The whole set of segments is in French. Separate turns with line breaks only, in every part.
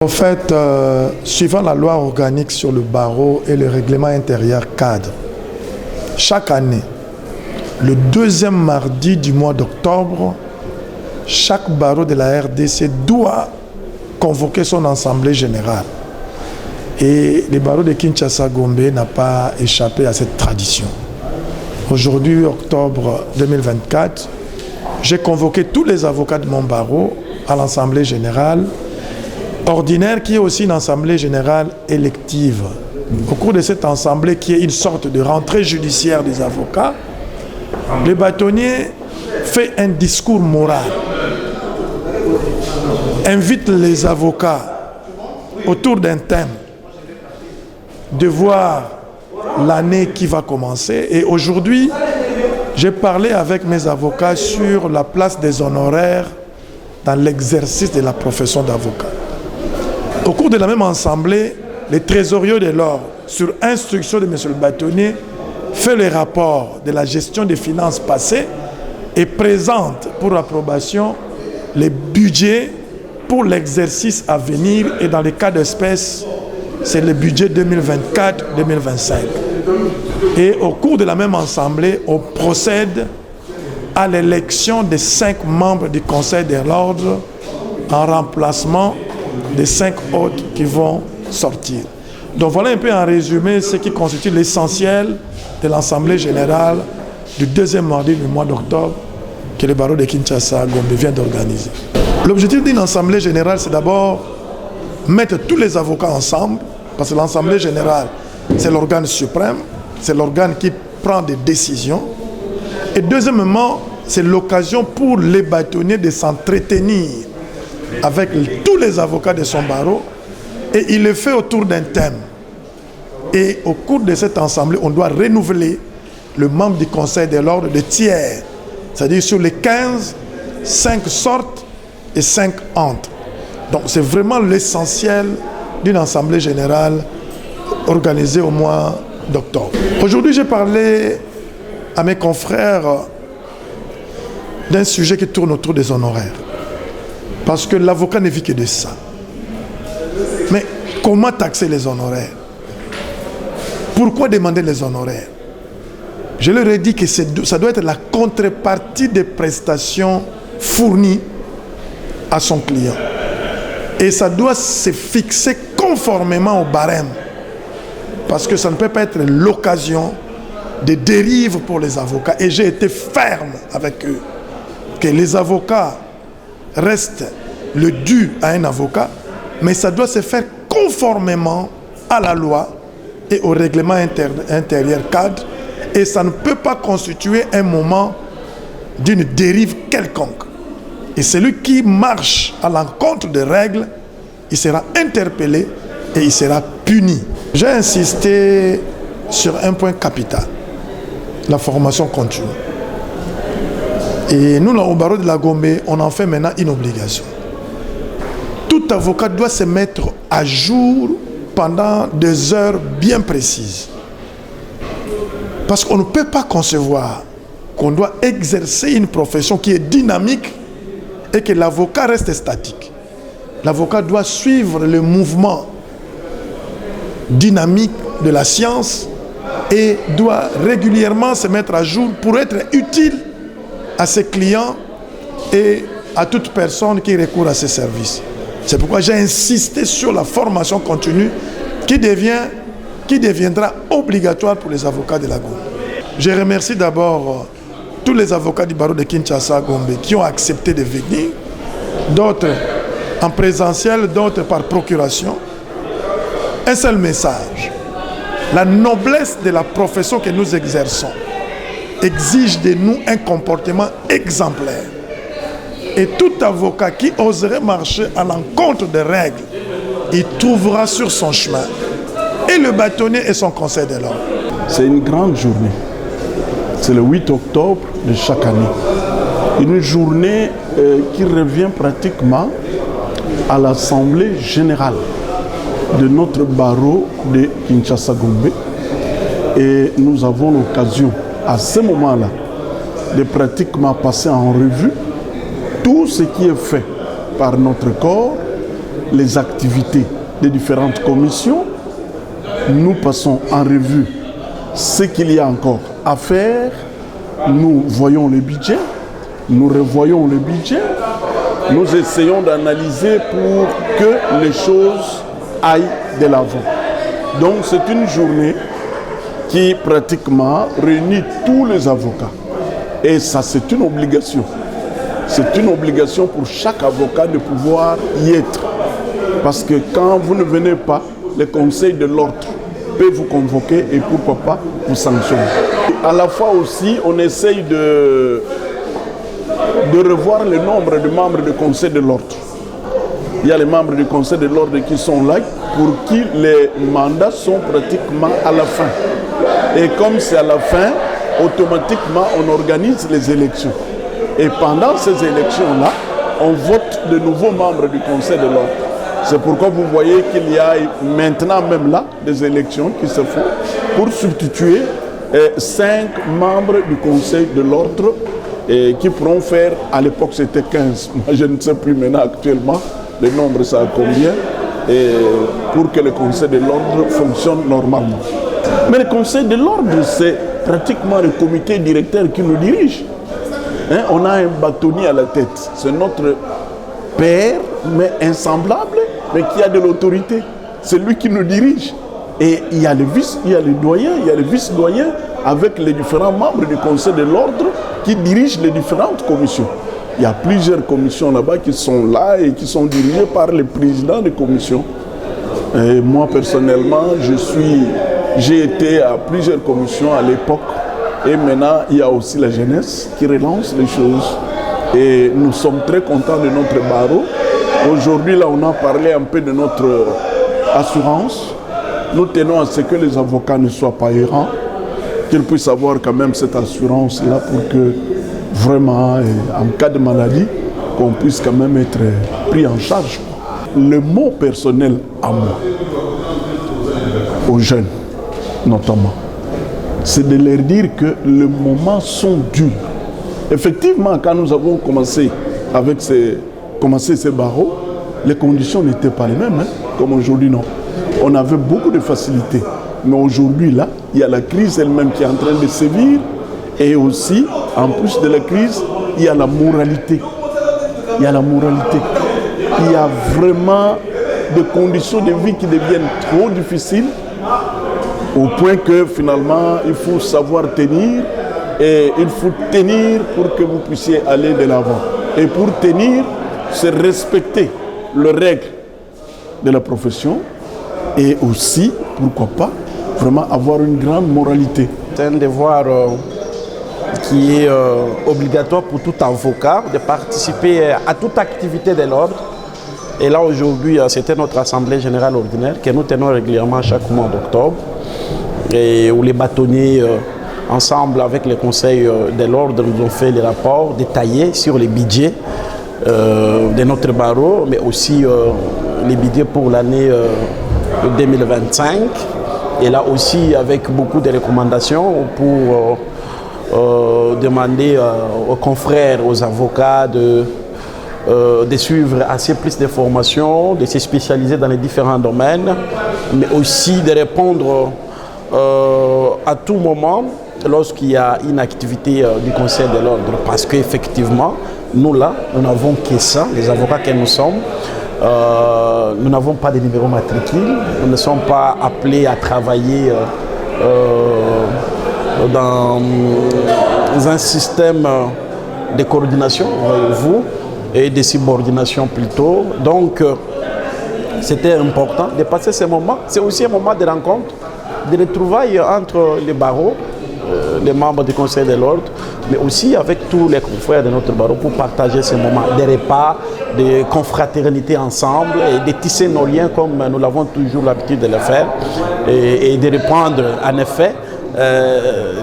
En fait, suivant la loi organique sur le barreau et le règlement intérieur cadre, chaque année, le deuxième mardi du mois d'octobre, chaque barreau de la RDC doit convoquer son assemblée générale. Et le barreau de Kinshasa-Gombe n'a pas échappé à cette tradition. Aujourd'hui, octobre 2024, j'ai convoqué tous les avocats de mon barreau à l'assemblée générale ordinaire, qui est aussi une assemblée générale élective. Au cours de cette assemblée, qui est une sorte de rentrée judiciaire des avocats, le bâtonnier fait un discours moral, invite les avocats autour d'un thème, de voir l'année qui va commencer. Et aujourd'hui, j'ai parlé avec mes avocats sur la place des honoraires dans l'exercice de la profession d'avocat. Au cours de la même assemblée, le trésorier de l'ordre, sur instruction de M. le bâtonnier, fait le rapport de la gestion des finances passées et présente pour approbation les budgets pour l'exercice à venir. Et dans les cas d'espèce, c'est le budget 2024-2025. Et au cours de la même assemblée, on procède à l'élection des 5 membres du Conseil de l'ordre en remplacement des 5 autres qui vont sortir. Donc voilà un peu en résumé ce qui constitue l'essentiel de l'Assemblée générale du deuxième mardi du mois d'octobre que le barreau de Kinshasa-Gombe vient d'organiser. L'objectif d'une Assemblée générale, c'est d'abord mettre tous les avocats ensemble, parce que l'Assemblée générale, c'est l'organe suprême, c'est l'organe qui prend des décisions. Et deuxièmement, c'est l'occasion pour les bâtonniers de s'entretenir avec tous les avocats de son barreau, et il le fait autour d'un thème. Et au cours de cette assemblée, on doit renouveler le membre du Conseil de l'ordre de tiers. C'est-à-dire sur les 15, 5 sortent et 5 entrent. Donc c'est vraiment l'essentiel d'une assemblée générale organisée au mois d'octobre. Aujourd'hui, j'ai parlé à mes confrères d'un sujet qui tourne autour des honoraires. Parce que l'avocat ne vit que de ça. Mais comment taxer les honoraires? Pourquoi demander les honoraires? Je leur ai dit que ça doit être la contrepartie des prestations fournies à son client. Et ça doit se fixer conformément au barème. Parce que ça ne peut pas être l'occasion de dérives pour les avocats. Et j'ai été ferme avec eux. Que les avocats restent le dû à un avocat, mais ça doit se faire conformément à la loi et au règlement intérieur cadre. Et ça ne peut pas constituer un moment d'une dérive quelconque. Et celui qui marche à l'encontre des règles, il sera interpellé et il sera puni. J'ai insisté sur un point capital, la formation continue. Et nous, au barreau de la Gombe, on en fait maintenant une obligation. Tout avocat doit se mettre à jour pendant des heures bien précises. Parce qu'on ne peut pas concevoir qu'on doit exercer une profession qui est dynamique et que l'avocat reste statique. L'avocat doit suivre le mouvement dynamique de la science et doit régulièrement se mettre à jour pour être utile à ses clients et à toute personne qui recourt à ses services. C'est pourquoi j'ai insisté sur la formation continue qui deviendra obligatoire pour les avocats de la Gombe. Je remercie d'abord tous les avocats du barreau de Kinshasa-Gombe qui ont accepté de venir, d'autres en présentiel, d'autres par procuration. Un seul message: la noblesse de la profession que nous exerçons exige de nous un comportement exemplaire. Et tout avocat qui oserait marcher à l'encontre des règles, il trouvera sur son chemin et le bâtonnier et son conseil de l'ordre.
C'est une grande journée. C'est le 8 octobre de chaque année. Une journée qui revient pratiquement à l'Assemblée générale de notre barreau de Kinshasa-Gombe. Et nous avons l'occasion, à ce moment-là, de pratiquement passer en revue tout ce qui est fait par notre corps les activités des différentes commissions. Nous passons en revue ce qu'il y a encore à faire. Nous voyons le budget, nous revoyons le budget, nous essayons d'analyser pour que les choses aillent de l'avant. Donc c'est une journée qui pratiquement réunit tous les avocats. Et ça, c'est une obligation. C'est une obligation pour chaque avocat de pouvoir y être. Parce que quand vous ne venez pas, le conseil de l'ordre peut vous convoquer et pourquoi pas vous sanctionner. À la fois aussi, on essaye de revoir le nombre de membres du conseil de l'ordre. Il y a les membres du conseil de l'ordre qui sont là, pour qui les mandats sont pratiquement à la fin. Et comme c'est à la fin, automatiquement, on organise les élections. Et pendant ces élections-là, on vote de nouveaux membres du conseil de l'ordre. C'est pourquoi vous voyez qu'il y a maintenant même là des élections qui se font pour substituer 5 membres du conseil de l'ordre qui pourront faire, à l'époque c'était 15, moi je ne sais plus maintenant actuellement, le nombre ça a combien, et pour que le conseil de l'ordre fonctionne normalement. Mais le conseil de l'ordre, c'est pratiquement le comité directeur qui nous dirige. On a un bâtonnier à la tête, c'est notre père, mais insemblable, mais qui a de l'autorité. C'est lui qui nous dirige. Et il y a le vice, il y a le doyen, il y a le vice-doyen avec les différents membres du conseil de l'ordre qui dirigent les différentes commissions. Il y a plusieurs commissions là-bas qui sont là et qui sont dirigées par les présidents des commissions. Et moi personnellement, j'ai été à plusieurs commissions à l'époque. Et maintenant, il y a aussi la jeunesse qui relance les choses. Et nous sommes très contents de notre barreau. Aujourd'hui, là, on a parlé un peu de notre assurance. Nous tenons à ce que les avocats ne soient pas errants, qu'ils puissent avoir quand même cette assurance-là pour que vraiment, en cas de maladie, qu'on puisse quand même être pris en charge. Le mot personnel à moi, aux jeunes notamment, c'est de leur dire que les moments sont durs. Effectivement, quand nous avons commencé avec ces barreaux, les conditions n'étaient pas les mêmes, comme aujourd'hui, non. On avait beaucoup de facilités. Mais aujourd'hui, là, il y a la crise elle-même qui est en train de sévir. Et aussi, en plus de la crise, il y a la moralité. Il y a la moralité. Il y a vraiment des conditions de vie qui deviennent trop difficiles, au point que finalement, il faut savoir tenir. Et il faut tenir pour que vous puissiez aller de l'avant. Et pour tenir, c'est respecter les règles de la profession et aussi, pourquoi pas, vraiment avoir une grande moralité.
C'est un devoir qui est obligatoire pour tout avocat de participer à toute activité de l'ordre. Et là aujourd'hui, c'était notre assemblée générale ordinaire que nous tenons régulièrement chaque mois d'octobre, et où les bâtonniers ensemble avec les conseils de l'ordre nous ont fait les rapports détaillés sur les budgets de notre barreau, mais aussi les budgets pour l'année 2025. Et là aussi avec beaucoup de recommandations pour demander aux confrères, aux avocats de suivre assez plus de formations, de se spécialiser dans les différents domaines, mais aussi de répondre à tout moment lorsqu'il y a une activité du conseil de l'ordre. Parce qu'effectivement, nous là, nous n'avons que ça, les avocats que nous sommes. Nous n'avons pas de numéro matricule, nous ne sommes pas appelés à travailler dans un système de coordination, voyez-vous, et de subordination plutôt. Donc, c'était important de passer ce moment. C'est aussi un moment de rencontre, de retrouvailles entre les barreaux, les membres du conseil de l'ordre, mais aussi avec tous les confrères de notre barreau pour partager ces moments de repas, de confraternité ensemble et de tisser nos liens comme nous l'avons toujours l'habitude de le faire et de reprendre en effet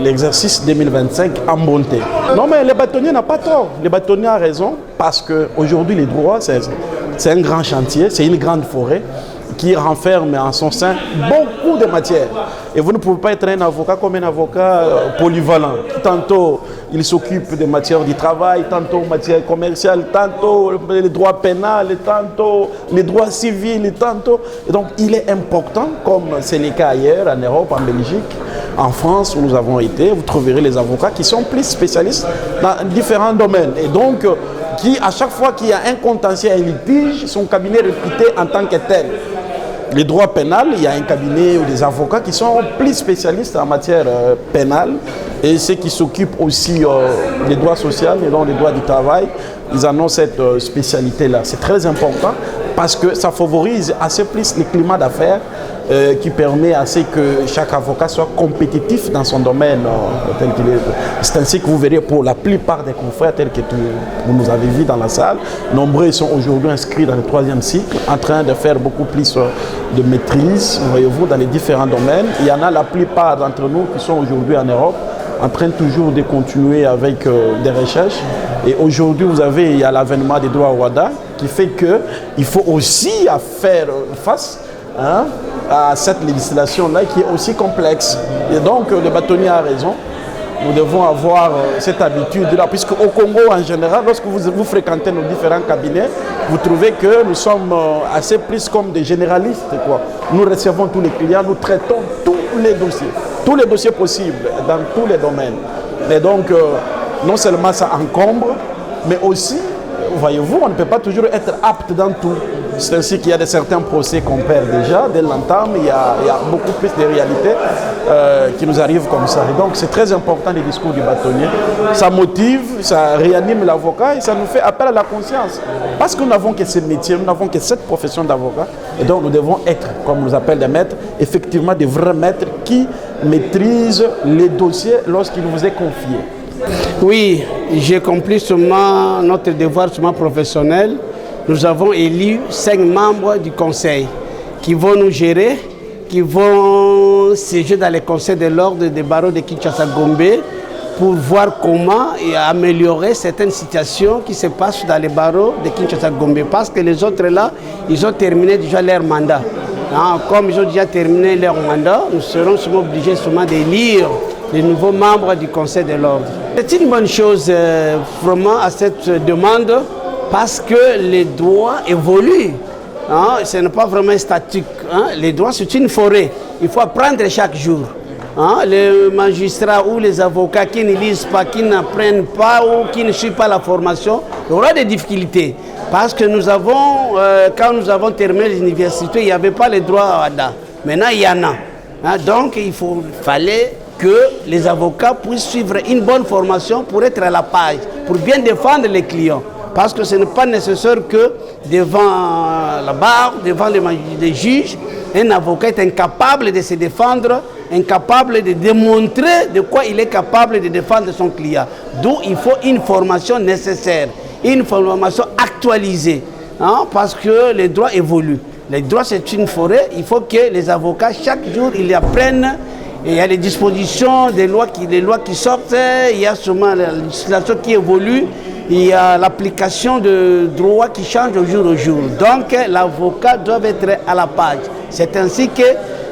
l'exercice 2025 en bonté. Non mais le bâtonnier n'a pas tort, le bâtonnier a raison parce qu'aujourd'hui les droits c'est un grand chantier, c'est une grande forêt qui renferme en son sein beaucoup de matières. Et vous ne pouvez pas être un avocat comme un avocat polyvalent. Tantôt, il s'occupe des matières du travail, tantôt matières commerciales, tantôt les droits pénals, tantôt les droits civils, tantôt. Et donc il est important, comme c'est le cas ailleurs, en Europe, en Belgique, en France où nous avons été, vous trouverez les avocats qui sont plus spécialistes dans différents domaines. Et donc, qui à chaque fois qu'il y a un contentieux, un litige, son cabinet est réputé en tant que tel. Les droits pénals, il y a un cabinet ou des avocats qui sont plus spécialistes en matière pénale et ceux qui s'occupent aussi des droits sociaux et donc des droits du travail, ils en ont cette spécialité-là. C'est très important parce que ça favorise assez plus le climat d'affaires qui permet à ce que chaque avocat soit compétitif dans son domaine tel qu'il est. C'est ainsi que vous verrez pour la plupart des confrères tels que vous nous avez vus dans la salle, nombreux sont aujourd'hui inscrits dans le 3e cycle, en train de faire beaucoup plus de maîtrise, voyez-vous, dans les différents domaines. Il y en a la plupart d'entre nous qui sont aujourd'hui en Europe, en train toujours de continuer avec des recherches. Et aujourd'hui, il y a l'avènement des droits WADA qui fait qu'il faut aussi faire face à cette législation-là qui est aussi complexe. Et donc, le bâtonnier a raison. Nous devons avoir cette habitude-là, puisque au Congo, en général, lorsque vous fréquentez nos différents cabinets, vous trouvez que nous sommes assez plus comme des généralistes, quoi. Nous recevons tous les clients, nous traitons tous les dossiers possibles, dans tous les domaines. Et donc, non seulement ça encombre, mais aussi, voyez-vous, on ne peut pas toujours être apte dans tout. C'est ainsi qu'il y a certains procès qu'on perd déjà dès l'entame. Il y a beaucoup plus de réalités qui nous arrivent comme ça. Et donc c'est très important le discours du bâtonnier. Ça motive, ça réanime l'avocat et ça nous fait appel à la conscience. Parce que nous n'avons que ce métier, nous n'avons que cette profession d'avocat. Et donc nous devons être, comme on nous appelle des maîtres, effectivement des vrais maîtres qui maîtrisent les dossiers lorsqu'il vous est confié.
Oui, j'ai accompli seulement notre devoir seulement professionnel. Nous avons élu 5 membres du conseil qui vont nous gérer, qui vont siéger dans les conseils de l'ordre des barreaux de Kinshasa-Gombe pour voir comment améliorer certaines situations qui se passent dans les barreaux de Kinshasa-Gombe. Parce que les autres là, ils ont terminé déjà leur mandat. Comme ils ont déjà terminé leur mandat, nous serons souvent obligés seulement d'élire les nouveaux membres du conseil de l'ordre. C'est une bonne chose vraiment à cette demande parce que les droits évoluent. Ce n'est pas vraiment statique. Les droits, c'est une forêt. Il faut apprendre chaque jour. Les magistrats ou les avocats qui ne lisent pas, qui n'apprennent pas ou qui ne suivent pas la formation, il y aura des difficultés. Parce que nous avons, quand nous avons terminé l'université, il n'y avait pas les droits à ADA. Maintenant, il y en a. Donc, il fallait que les avocats puissent suivre une bonne formation pour être à la page, pour bien défendre les clients. Parce que ce n'est pas nécessaire que devant la barre, devant les juges, un avocat est incapable de se défendre, incapable de démontrer de quoi il est capable de défendre son client. D'où il faut une formation nécessaire, une formation actualisée, parce que les droits évoluent. Les droits, c'est une forêt, il faut que les avocats, chaque jour, ils apprennent. Et il y a les dispositions des lois qui sortent, il y a sûrement la législation qui évolue, il y a l'application de droits qui changent au jour. Donc l'avocat doit être à la page. C'est ainsi que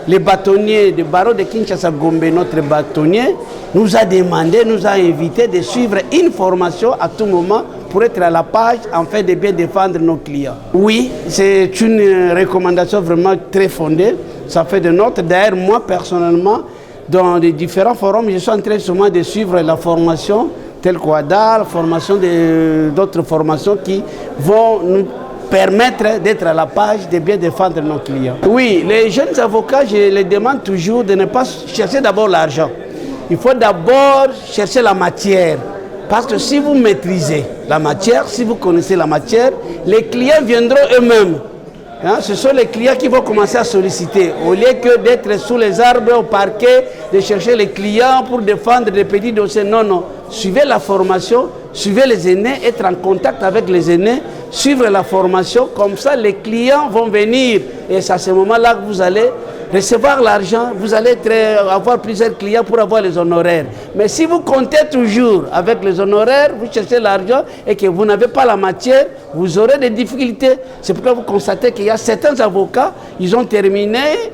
le bâtonnier du barreau de Kinshasa-Gombe, notre bâtonnier, nous a demandé, nous a invité de suivre une formation à tout moment pour être à la page afin de bien défendre nos clients. Oui, c'est une recommandation vraiment très fondée. Ça fait de notes. D'ailleurs, moi personnellement, dans les différents forums, je suis en train seulement de suivre la formation telle qu'OADA, la formation d'autres formations qui vont nous permettre d'être à la page, de bien défendre nos clients. Oui, les jeunes avocats, je les demande toujours de ne pas chercher d'abord l'argent. Il faut d'abord chercher la matière. Parce que si vous maîtrisez la matière, si vous connaissez la matière, les clients viendront eux-mêmes. Ce sont les clients qui vont commencer à solliciter. Au lieu que d'être sous les arbres au parquet, de chercher les clients pour défendre des petits dossiers. Non. Suivez la formation, suivez les aînés, être en contact avec les aînés, suivre la formation. Comme ça, les clients vont venir. Et c'est à ce moment-là que vous allez recevoir l'argent, vous allez avoir plusieurs clients pour avoir les honoraires. Mais si vous comptez toujours avec les honoraires, vous cherchez l'argent et que vous n'avez pas la matière, vous aurez des difficultés. C'est pourquoi vous constatez qu'il y a certains avocats, ils ont terminé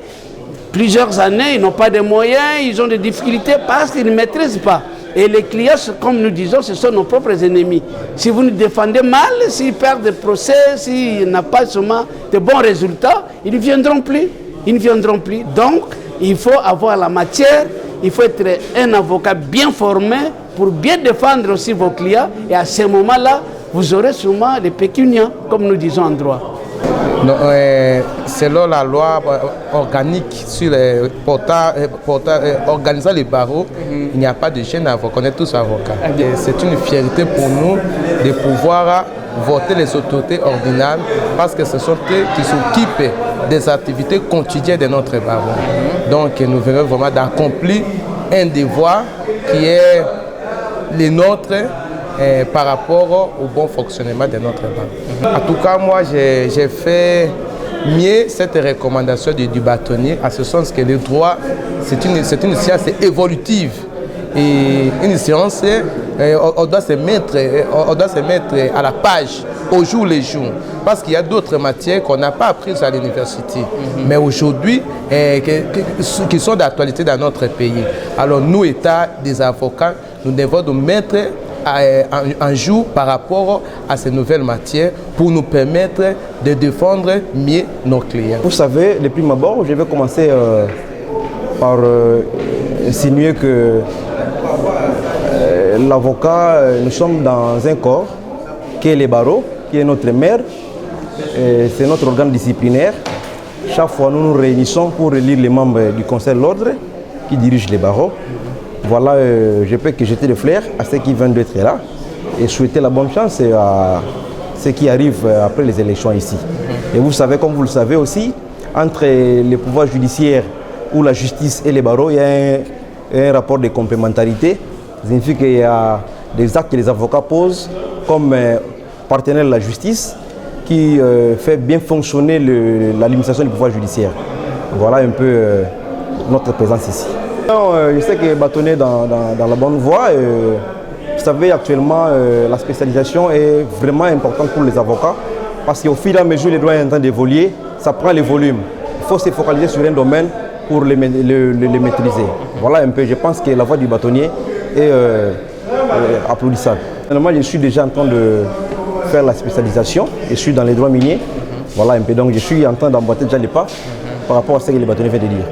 plusieurs années, ils n'ont pas de moyens, ils ont des difficultés parce qu'ils ne maîtrisent pas. Et les clients, comme nous disons, ce sont nos propres ennemis. Si vous nous défendez mal, s'ils perdent des procès, s'ils n'ont pas seulement de bons résultats, ils ne viendront plus. Ils ne viendront plus. Donc, il faut avoir la matière, il faut être un avocat bien formé pour bien défendre aussi vos clients. Et à ce moment-là, vous aurez sûrement des pécuniaires, comme nous disons en droit.
Donc, selon la loi organique sur les organisant les barreaux, il n'y a pas de gêne à reconnaître tous avocats. C'est une fierté pour nous de pouvoir voter les autorités ordinales parce que ce sont eux qui s'occupent des activités quotidiennes de notre barreau. Donc nous venons vraiment d'accomplir un devoir qui est le nôtre par rapport au bon fonctionnement de notre barreau. En tout cas, moi, j'ai fait mieux cette recommandation du bâtonnier, à ce sens que le droit, c'est une science évolutive. Et une science, on doit se mettre à la page, au jour le jour. Parce qu'il y a d'autres matières qu'on n'a pas apprises à l'université. Mais aujourd'hui, qui sont d'actualité dans notre pays. Alors nous, État des avocats, nous devons nous mettre un jour par rapport à ces nouvelles matières pour nous permettre de défendre mieux nos clients.
Vous savez, de prime abord, je vais commencer par insinuer que l'avocat, nous sommes dans un corps qui est les barreaux, qui est notre mère, c'est notre organe disciplinaire. Chaque fois, nous nous réunissons pour élire les membres du Conseil de l'Ordre qui dirigent les barreaux. Voilà, je peux que jeter des fleurs à ceux qui viennent d'être là et souhaiter la bonne chance à ceux qui arrivent après les élections ici. Et vous savez, comme vous le savez aussi, entre les pouvoirs judiciaires ou la justice et les barreaux, il y a un rapport de complémentarité. Ça signifie qu'il y a des actes que les avocats posent comme partenaire de la justice qui fait bien fonctionner l'administration du pouvoir judiciaire. Voilà un peu notre présence ici. Je sais que bâtonner dans la bonne voie. Vous savez, actuellement, la spécialisation est vraiment importante pour les avocats parce qu'au fur et à mesure les droits sont en train d'évoluer, ça prend les volumes. Il faut se focaliser sur un domaine pour les maîtriser. Voilà un peu, je pense que la voie du bâtonnier est applaudissable. Finalement, je suis déjà en train de faire la spécialisation, je suis dans les droits miniers. Voilà un peu, donc je suis en train d'emboîter déjà les pas par rapport à ce que les bâtonniers viennent de dire.